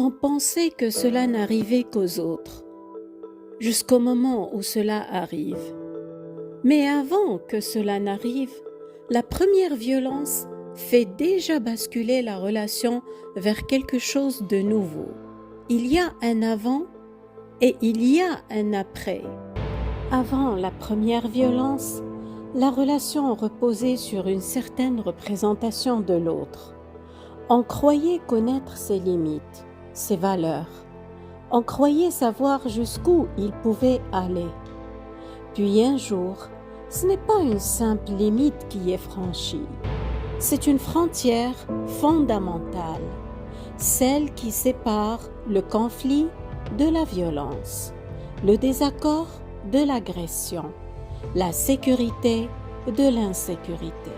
On pensait que cela n'arrivait qu'aux autres, jusqu'au moment où cela arrive. Mais avant que cela n'arrive, la première violence fait déjà basculer la relation vers quelque chose de nouveau. Il y a un avant et il y a un après. Avant la première violence, la relation reposait sur une certaine représentation de l'autre. On croyait connaître ses limites, ses valeurs. On croyait savoir jusqu'où il pouvait aller. Puis un jour, ce n'est pas une simple limite qui est franchie. C'est une frontière fondamentale, celle qui sépare le conflit de la violence, le désaccord de l'agression, la sécurité de l'insécurité.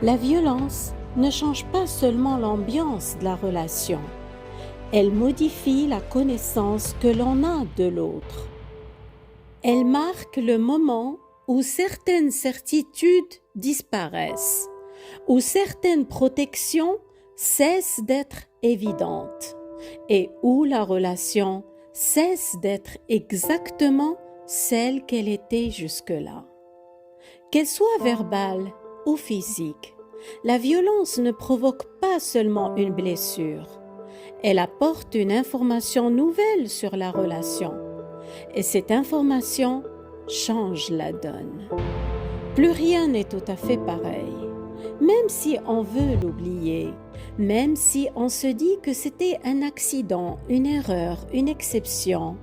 La violence ne change pas seulement l'ambiance de la relation, elle modifie la connaissance que l'on a de l'autre. Elle marque le moment où certaines certitudes disparaissent, où certaines protections cessent d'être évidentes et où la relation cesse d'être exactement celle qu'elle était jusque-là. Qu'elle soit verbale ou physique, la violence ne provoque pas seulement une blessure, elle apporte une information nouvelle sur la relation. Et cette information change la donne. Plus rien n'est tout à fait pareil. Même si on veut l'oublier, même si on se dit que c'était un accident, une erreur, une exception,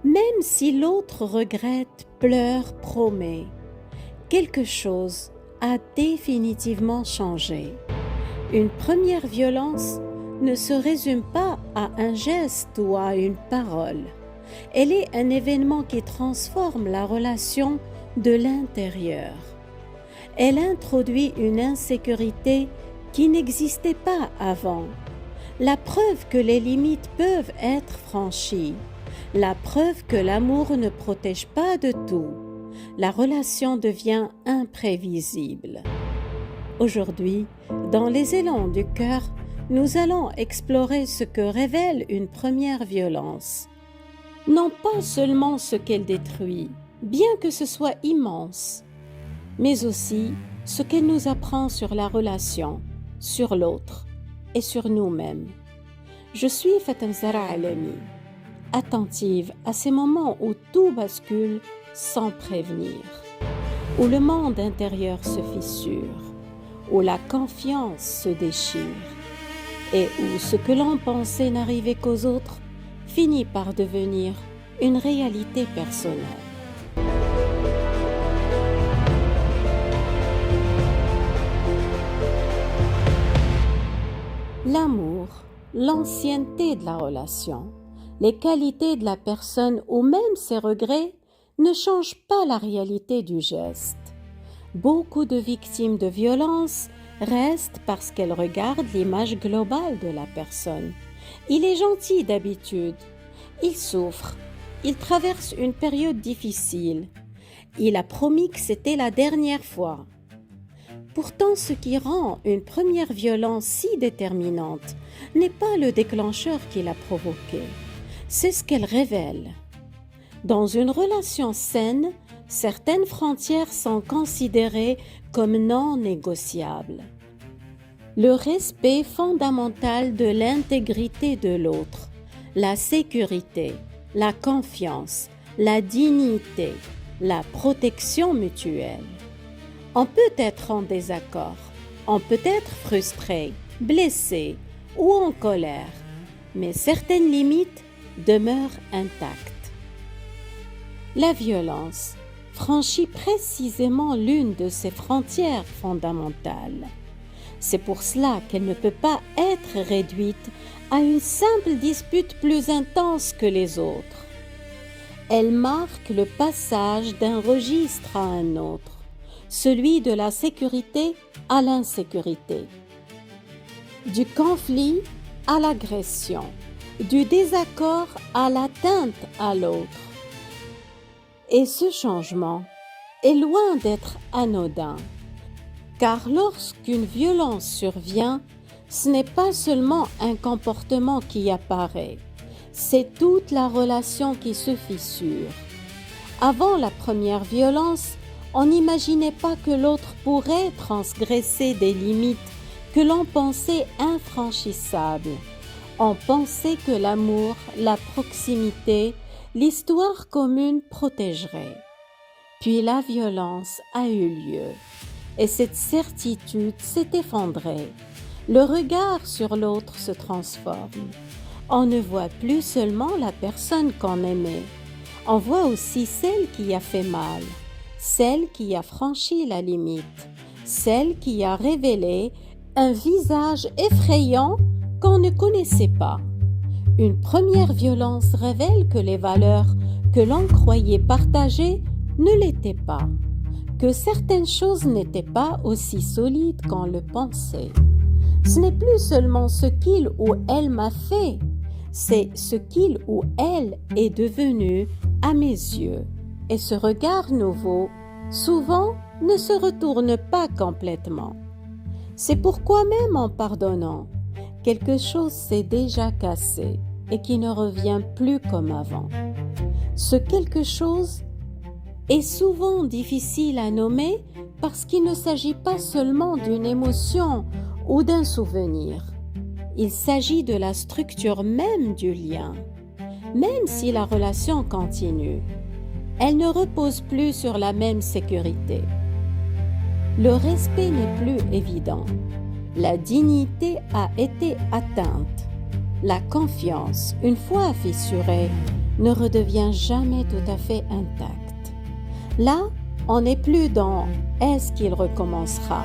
même si l'autre regrette, pleure, promet, quelque chose a définitivement changé. Une première violence ne se résume pas à un geste ou à une parole. Elle est un événement qui transforme la relation de l'intérieur. Elle introduit une insécurité qui n'existait pas avant. La preuve que les limites peuvent être franchies. La preuve que l'amour ne protège pas de tout. La relation devient imprévisible. Aujourd'hui, dans les élans du cœur, nous allons explorer ce que révèle une première violence. Non pas seulement ce qu'elle détruit, bien que ce soit immense, mais aussi ce qu'elle nous apprend sur la relation, sur l'autre et sur nous-mêmes. Je suis Fatem Zahra Alami, attentive à ces moments où tout bascule sans prévenir, où le monde intérieur se fissure, où la confiance se déchire et où ce que l'on pensait n'arriver qu'aux autres finit par devenir une réalité personnelle. L'amour, l'ancienneté de la relation, les qualités de la personne ou même ses regrets ne changent pas la réalité du geste. Beaucoup de victimes de violences restent parce qu'elles regardent l'image globale de la personne. Il est gentil d'habitude, il souffre, il traverse une période difficile. Il a promis que c'était la dernière fois. Pourtant, ce qui rend une première violence si déterminante n'est pas le déclencheur qui l'a provoquée, c'est ce qu'elle révèle. Dans une relation saine, certaines frontières sont considérées comme non négociables. Le respect fondamental de l'intégrité de l'autre, la sécurité, la confiance, la dignité, la protection mutuelle. On peut être en désaccord, on peut être frustré, blessé ou en colère, mais certaines limites demeurent intactes. La violence franchit précisément l'une de ces frontières fondamentales. C'est pour cela qu'elle ne peut pas être réduite à une simple dispute plus intense que les autres. Elle marque le passage d'un registre à un autre, celui de la sécurité à l'insécurité, du conflit à l'agression, du désaccord à l'atteinte à l'autre. Et ce changement est loin d'être anodin, car lorsqu'une violence survient, Ce n'est pas seulement un comportement qui apparaît, c'est toute la relation qui se fissure. Avant la première violence, on n'imaginait pas que l'autre pourrait transgresser des limites que l'on pensait infranchissables. On pensait que l'amour, la proximité, l'histoire commune protégeraient. Puis la violence a eu lieu et cette certitude s'est effondrée. Le regard sur l'autre se transforme. On ne voit plus seulement la personne qu'on aimait. On voit aussi celle qui a fait mal, celle qui a franchi la limite, celle qui a révélé un visage effrayant qu'on ne connaissait pas. Une première violence révèle que les valeurs que l'on croyait partagées ne l'étaient pas, que certaines choses n'étaient pas aussi solides qu'on le pensait. Ce n'est plus seulement ce qu'il ou elle m'a fait, c'est ce qu'il ou elle est devenu à mes yeux. Et ce regard nouveau, souvent, ne se retourne pas complètement. C'est pourquoi même en pardonnant, quelque chose s'est déjà cassé et qui ne revient plus comme avant. Ce quelque chose est souvent difficile à nommer parce qu'il ne s'agit pas seulement d'une émotion ou d'un souvenir. Il s'agit de la structure même du lien. Même si la relation continue, elle ne repose plus sur la même sécurité. Le respect n'est plus évident. La dignité a été atteinte. La confiance, une fois fissurée, ne redevient jamais tout à fait intacte. Là, on n'est plus dans « est-ce qu'il recommencera ?»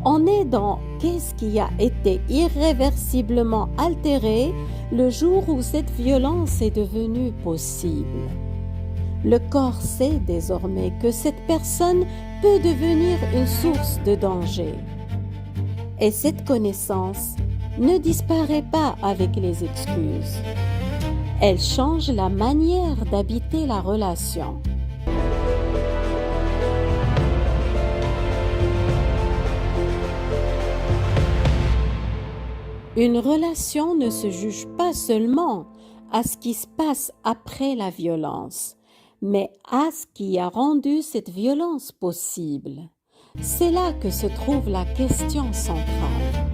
On est dans « qu'est-ce qui a été irréversiblement altéré le jour où cette violence est devenue possible ?» Le corps sait désormais que cette personne peut devenir une source de danger. Et cette connaissance ne disparaît pas avec les excuses. Elle change la manière d'habiter la relation. Une relation ne se juge pas seulement à ce qui se passe après la violence, mais à ce qui a rendu cette violence possible. C'est là que se trouve la question centrale.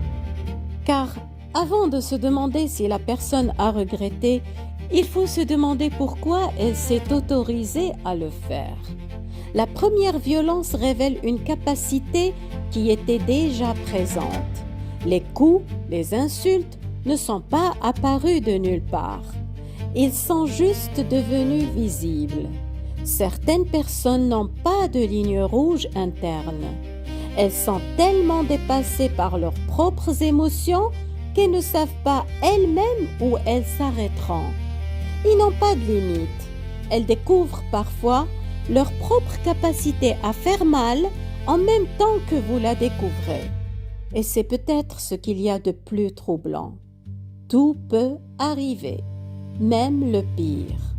Car avant de se demander si la personne a regretté, il faut se demander pourquoi elle s'est autorisée à le faire. La première violence révèle une capacité qui était déjà présente. Les coups, les insultes ne sont pas apparus de nulle part. Ils sont juste devenus visibles. Certaines personnes n'ont pas de ligne rouge interne. Elles sont tellement dépassées par leurs propres émotions qu'elles ne savent pas elles-mêmes où elles s'arrêteront. Ils n'ont pas de limite. Elles découvrent parfois leur propre capacité à faire mal en même temps que vous la découvrez. Et c'est peut-être ce qu'il y a de plus troublant. Tout peut arriver, même le pire.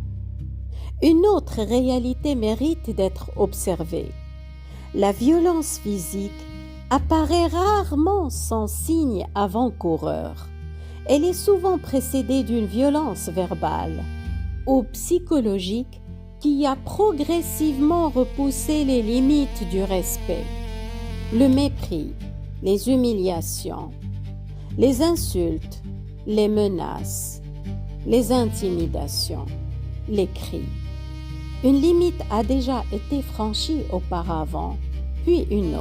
Une autre réalité mérite d'être observée. La violence physique apparaît rarement sans signe avant-coureur. Elle est souvent précédée d'une violence verbale ou psychologique qui a progressivement repoussé les limites du respect. Le mépris, les humiliations, les insultes, les menaces, les intimidations, les cris. Une limite a déjà été franchie auparavant, puis une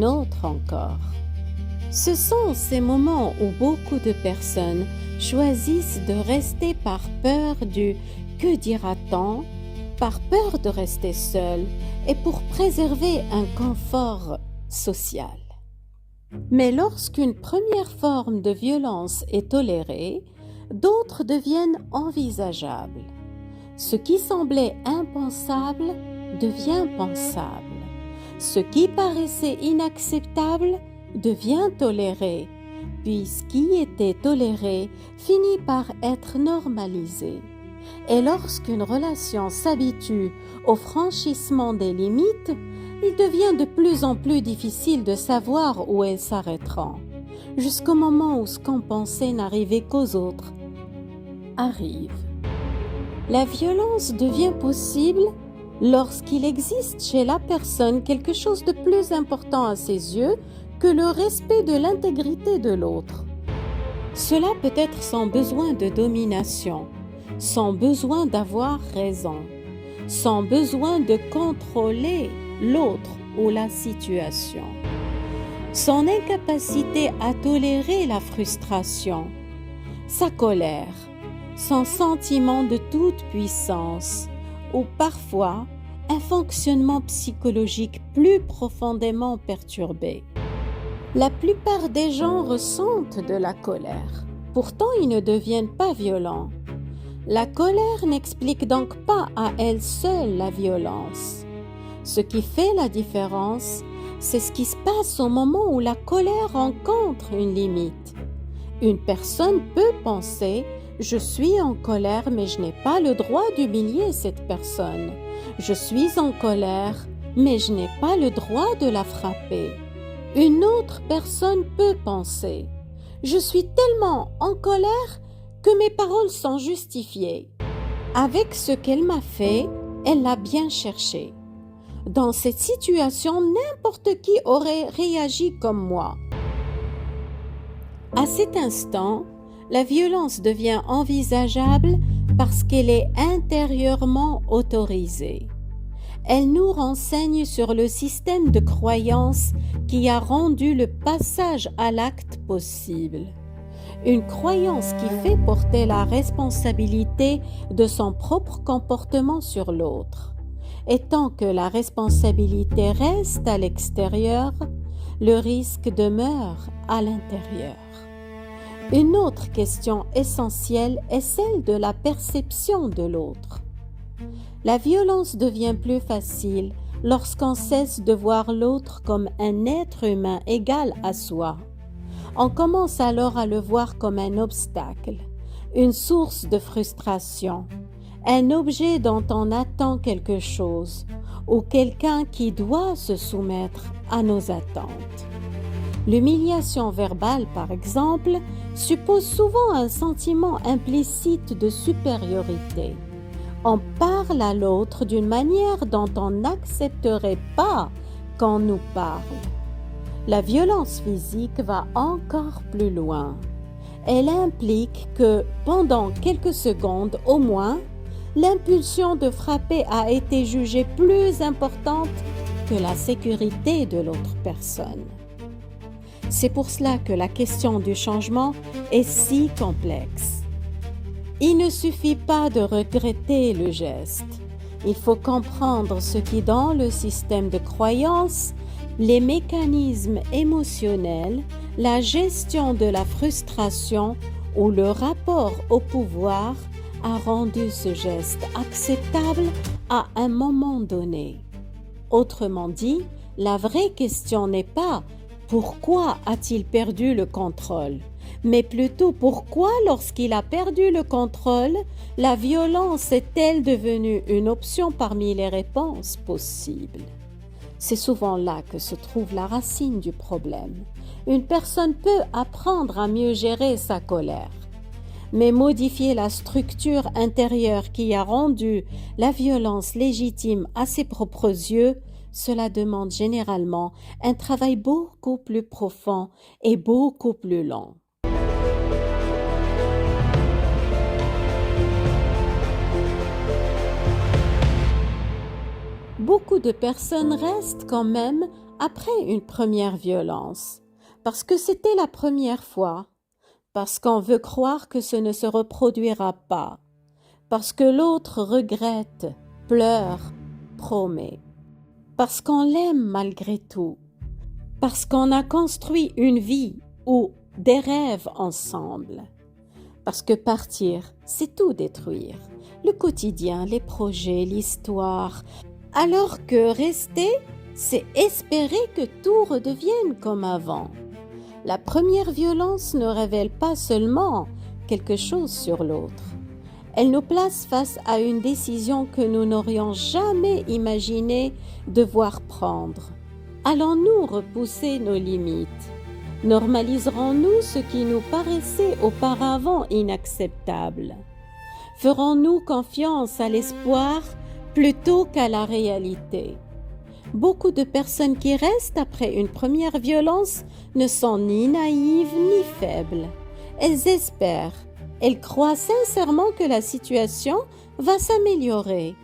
autre encore. Ce sont ces moments où beaucoup de personnes choisissent de rester par peur du « que dira-t-on », par peur de rester seules et pour préserver un confort social. Mais lorsqu'une première forme de violence est tolérée, d'autres deviennent envisageables. Ce qui semblait impensable devient pensable. Ce qui paraissait inacceptable devient toléré, puis ce qui était toléré finit par être normalisé. Et lorsqu'une relation s'habitue au franchissement des limites, il devient de plus en plus difficile de savoir où elles s'arrêteront. jusqu'au moment où ce qu'on pensait n'arriver qu'aux autres arrive. La violence devient possible lorsqu'il existe chez la personne quelque chose de plus important à ses yeux que le respect de l'intégrité de l'autre. Cela peut être sans besoin de domination, sans besoin d'avoir raison, sans besoin de contrôler l'autre ou la situation. Son incapacité à tolérer la frustration, sa colère, son sentiment de toute puissance ou parfois un fonctionnement psychologique plus profondément perturbé. La plupart des gens ressentent de la colère, pourtant ils ne deviennent pas violents. La colère n'explique donc pas à elle seule la violence. Ce qui fait la différence, c'est ce qui se passe au moment où la colère rencontre une limite. Une personne peut penser « Je suis en colère, mais je n'ai pas le droit d'humilier cette personne. Je suis en colère, mais je n'ai pas le droit de la frapper. » Une autre personne peut penser « Je suis tellement en colère que mes paroles sont justifiées. Avec ce qu'elle m'a fait, elle l'a bien cherché. » Dans cette situation, n'importe qui aurait réagi comme moi. À cet instant, la violence devient envisageable parce qu'elle est intérieurement autorisée. Elle nous renseigne sur le système de croyance qui a rendu le passage à l'acte possible. Une croyance qui fait porter la responsabilité de son propre comportement sur l'autre. Et tant que la responsabilité reste à l'extérieur, le risque demeure à l'intérieur. Une autre question essentielle est celle de la perception de l'autre. La violence devient plus facile lorsqu'on cesse de voir l'autre comme un être humain égal à soi. On commence alors à le voir comme un obstacle, une source de frustration, un objet dont on attend quelque chose ou quelqu'un qui doit se soumettre à nos attentes. L'humiliation verbale, par exemple, suppose souvent un sentiment implicite de supériorité. On parle à l'autre d'une manière dont on n'accepterait pas qu'on nous parle. La violence physique va encore plus loin. Elle implique que, pendant quelques secondes au moins, l'impulsion de frapper a été jugée plus importante que la sécurité de l'autre personne. C'est pour cela que la question du changement est si complexe. Il ne suffit pas de regretter le geste. Il faut comprendre ce qui, dans le système de croyance, les mécanismes émotionnels, la gestion de la frustration ou le rapport au pouvoir a rendu ce geste acceptable à un moment donné. Autrement dit, la vraie question n'est pas « Pourquoi a-t-il perdu le contrôle ?» mais plutôt « Pourquoi, lorsqu'il a perdu le contrôle, la violence est-elle devenue une option parmi les réponses possibles ?» C'est souvent là que se trouve la racine du problème. Une personne peut apprendre à mieux gérer sa colère, mais modifier la structure intérieure qui a rendu la violence légitime à ses propres yeux, cela demande généralement un travail beaucoup plus profond et beaucoup plus long. Beaucoup de personnes restent quand même après une première violence, parce que c'était la première fois, parce qu'on veut croire que ce ne se reproduira pas, parce que l'autre regrette, pleure, promet, parce qu'on l'aime malgré tout, parce qu'on a construit une vie ou des rêves ensemble, parce que partir, c'est tout détruire, le quotidien, les projets, l'histoire, alors que rester, c'est espérer que tout redevienne comme avant. La première violence ne révèle pas seulement quelque chose sur l'autre. Elle nous place face à une décision que nous n'aurions jamais imaginé devoir prendre. Allons-nous repousser nos limites? Normaliserons-nous ce qui nous paraissait auparavant inacceptable? Ferons-nous confiance à l'espoir plutôt qu'à la réalité? Beaucoup de personnes qui restent après une première violence ne sont ni naïves ni faibles. Elles espèrent, elles croient sincèrement que la situation va s'améliorer.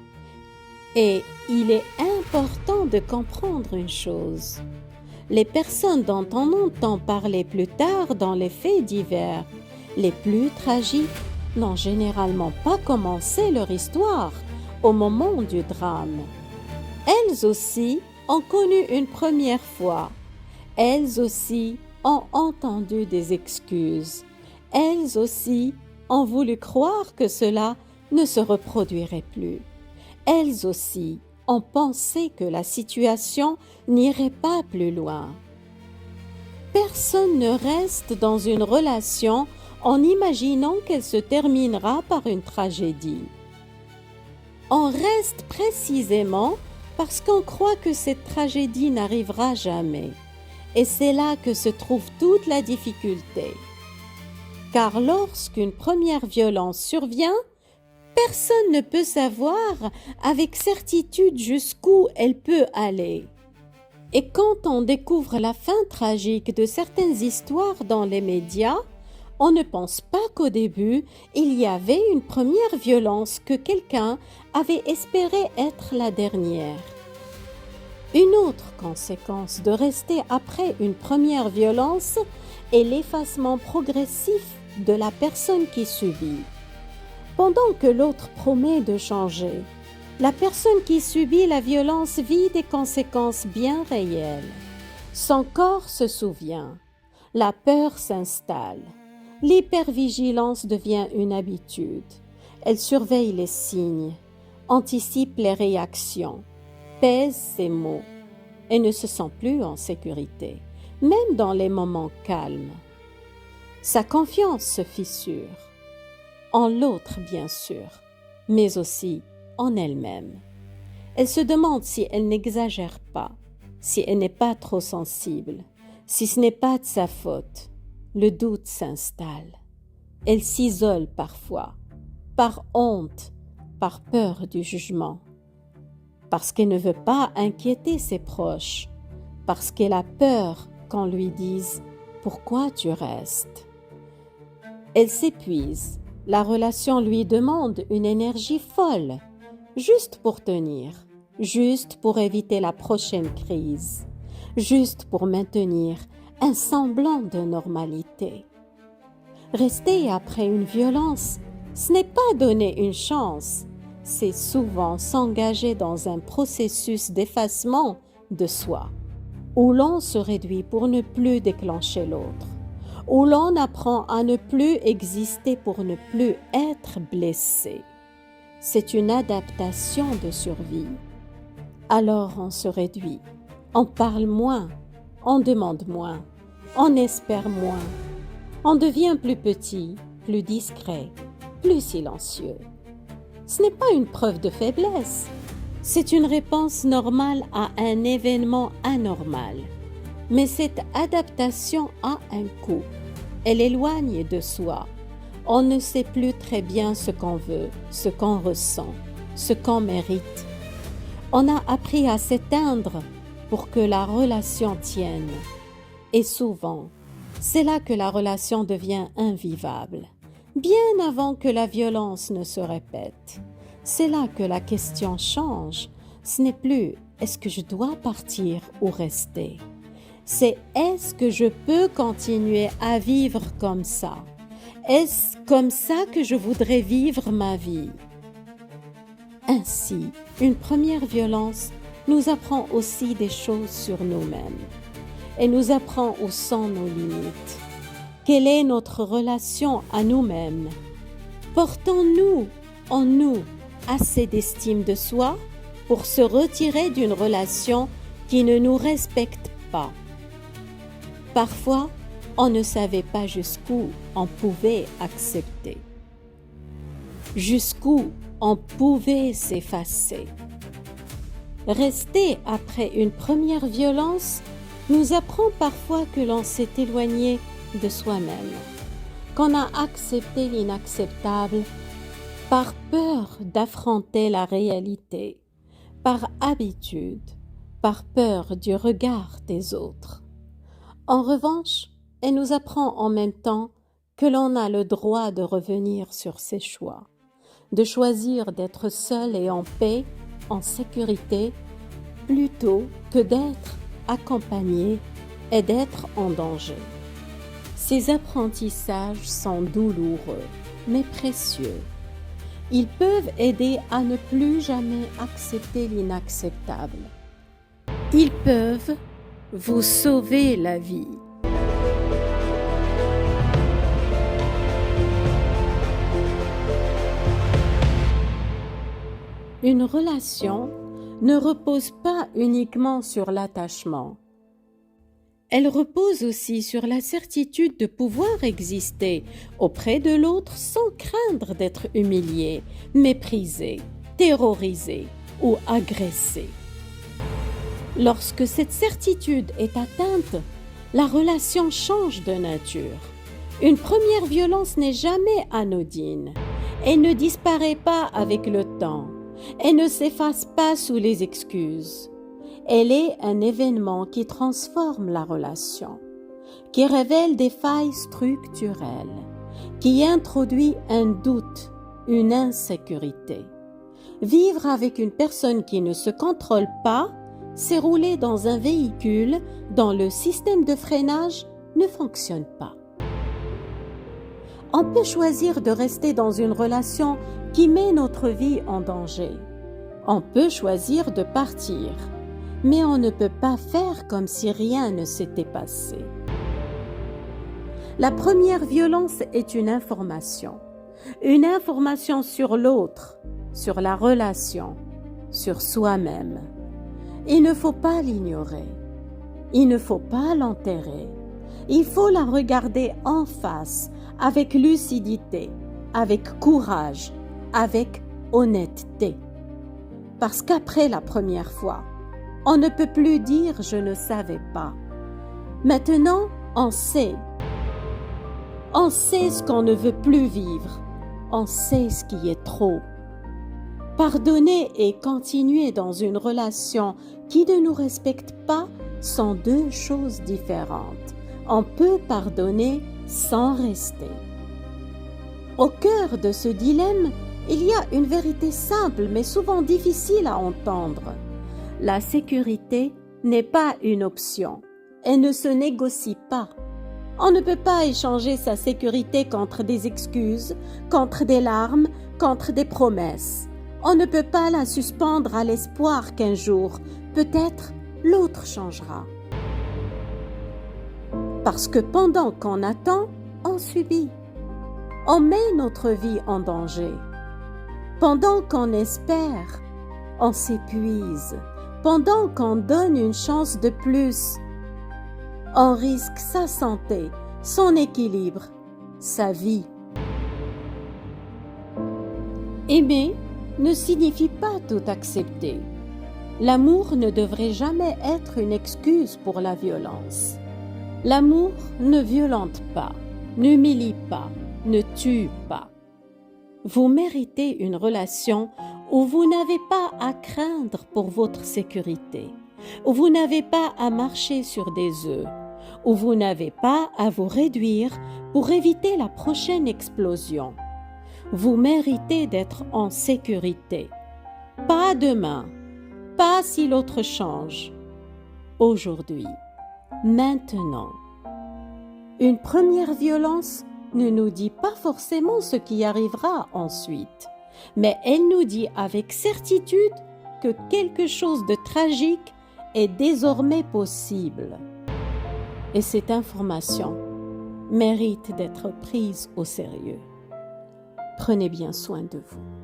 Et il est important de comprendre une chose. Les personnes dont on entend parler plus tard dans les faits divers, les plus tragiques, n'ont généralement pas commencé leur histoire au moment du drame. Elles aussi ont connu une première fois. Elles aussi ont entendu des excuses. Elles aussi ont voulu croire que cela ne se reproduirait plus. Elles aussi ont pensé que la situation n'irait pas plus loin. Personne ne reste dans une relation en imaginant qu'elle se terminera par une tragédie. On reste précisément parce qu'on croit que cette tragédie n'arrivera jamais. Et c'est là que se trouve toute la difficulté. Car lorsqu'une première violence survient, personne ne peut savoir avec certitude jusqu'où elle peut aller. Et quand on découvre la fin tragique de certaines histoires dans les médias, on ne pense pas qu'au début, il y avait une première violence que quelqu'un avait espéré être la dernière. Une autre conséquence de rester après une première violence est l'effacement progressif de la personne qui subit. Pendant que l'autre promet de changer, la personne qui subit la violence vit des conséquences bien réelles. Son corps se souvient, la peur s'installe, l'hypervigilance devient une habitude. Elle surveille les signes, anticipe les réactions, pèse ses mots et ne se sent plus en sécurité, même dans les moments calmes. Sa confiance se fissure, en l'autre bien sûr, mais aussi en elle-même. Elle se demande si elle n'exagère pas, si elle n'est pas trop sensible, si ce n'est pas de sa faute. Le doute s'installe. Elle s'isole parfois, par honte, par peur du jugement, parce qu'elle ne veut pas inquiéter ses proches, parce qu'elle a peur qu'on lui dise « Pourquoi tu restes ?» Elle s'épuise. La relation lui demande une énergie folle, juste pour tenir, juste pour éviter la prochaine crise, juste pour maintenir un semblant de normalité. Rester après une violence, ce n'est pas donner une chance, c'est souvent s'engager dans un processus d'effacement de soi, où l'on se réduit pour ne plus déclencher l'autre, où l'on apprend à ne plus exister pour ne plus être blessé. C'est une adaptation de survie. Alors on se réduit, on parle moins, on demande moins, on espère moins, on devient plus petit, plus discret, plus silencieux. Ce n'est pas une preuve de faiblesse, c'est une réponse normale à un événement anormal. Mais cette adaptation a un coût. Elle éloigne de soi. On ne sait plus très bien ce qu'on veut, ce qu'on ressent, ce qu'on mérite. On a appris à s'éteindre pour que la relation tienne. Et souvent, c'est là que la relation devient invivable, bien avant que la violence ne se répète. C'est là que la question change. Ce n'est plus « est-ce que je dois partir ou rester ?» C'est « est-ce que je peux continuer à vivre comme ça? Est-ce comme ça que je voudrais vivre ma vie ?» Ainsi, une première violence nous apprend aussi des choses sur nous-mêmes et nous apprend où sont nos limites. Quelle est notre relation à nous-mêmes? Portons-nous en nous assez d'estime de soi pour se retirer d'une relation qui ne nous respecte pas? Parfois, on ne savait pas jusqu'où on pouvait accepter, jusqu'où on pouvait s'effacer. Rester après une première violence nous apprend parfois que l'on s'est éloigné de soi-même, qu'on a accepté l'inacceptable par peur d'affronter la réalité, par habitude, par peur du regard des autres. En revanche, elle nous apprend en même temps que l'on a le droit de revenir sur ses choix, de choisir d'être seul et en paix, en sécurité, plutôt que d'être accompagné et d'être en danger. Ces apprentissages sont douloureux, mais précieux. Ils peuvent aider à ne plus jamais accepter l'inacceptable. Ils peuvent vous sauver la vie. Une relation ne repose pas uniquement sur l'attachement. Elle repose aussi sur la certitude de pouvoir exister auprès de l'autre sans craindre d'être humilié, méprisé, terrorisé ou agressé. Lorsque cette certitude est atteinte, la relation change de nature. Une première violence n'est jamais anodine. Elle ne disparaît pas avec le temps. Elle ne s'efface pas sous les excuses. Elle est un événement qui transforme la relation, qui révèle des failles structurelles, qui introduit un doute, une insécurité. Vivre avec une personne qui ne se contrôle pas, c'est rouler dans un véhicule dont le système de freinage ne fonctionne pas. On peut choisir de rester dans une relation qui met notre vie en danger. On peut choisir de partir, mais on ne peut pas faire comme si rien ne s'était passé. La première violence est une information sur l'autre, sur la relation, sur soi-même. Il ne faut pas l'ignorer, il ne faut pas l'enterrer, il faut la regarder en face, avec lucidité, avec courage, avec honnêteté. Parce qu'après la première fois, on ne peut plus dire « je ne savais pas ». Maintenant, on sait. On sait ce qu'on ne veut plus vivre. On sait ce qui est trop. Pardonner et continuer dans une relation qui ne nous respecte pas sont deux choses différentes. On peut pardonner sans rester. Au cœur de ce dilemme, il y a une vérité simple mais souvent difficile à entendre. La sécurité n'est pas une option. Elle ne se négocie pas. On ne peut pas échanger sa sécurité contre des excuses, contre des larmes, contre des promesses. On ne peut pas la suspendre à l'espoir qu'un jour, peut-être, l'autre changera. Parce que pendant qu'on attend, on subit. On met notre vie en danger. Pendant qu'on espère, on s'épuise. Pendant qu'on donne une chance de plus, on risque sa santé, son équilibre, sa vie. Aimer ne signifie pas tout accepter. L'amour ne devrait jamais être une excuse pour la violence. L'amour ne violente pas, n'humilie pas, ne tue pas. Vous méritez une relation où vous n'avez pas à craindre pour votre sécurité, où vous n'avez pas à marcher sur des œufs, où vous n'avez pas à vous réduire pour éviter la prochaine explosion. Vous méritez d'être en sécurité. Pas demain, pas si l'autre change. Aujourd'hui, maintenant. Une première violence ne nous dit pas forcément ce qui arrivera ensuite, mais elle nous dit avec certitude que quelque chose de tragique est désormais possible. Et cette information mérite d'être prise au sérieux. Prenez bien soin de vous.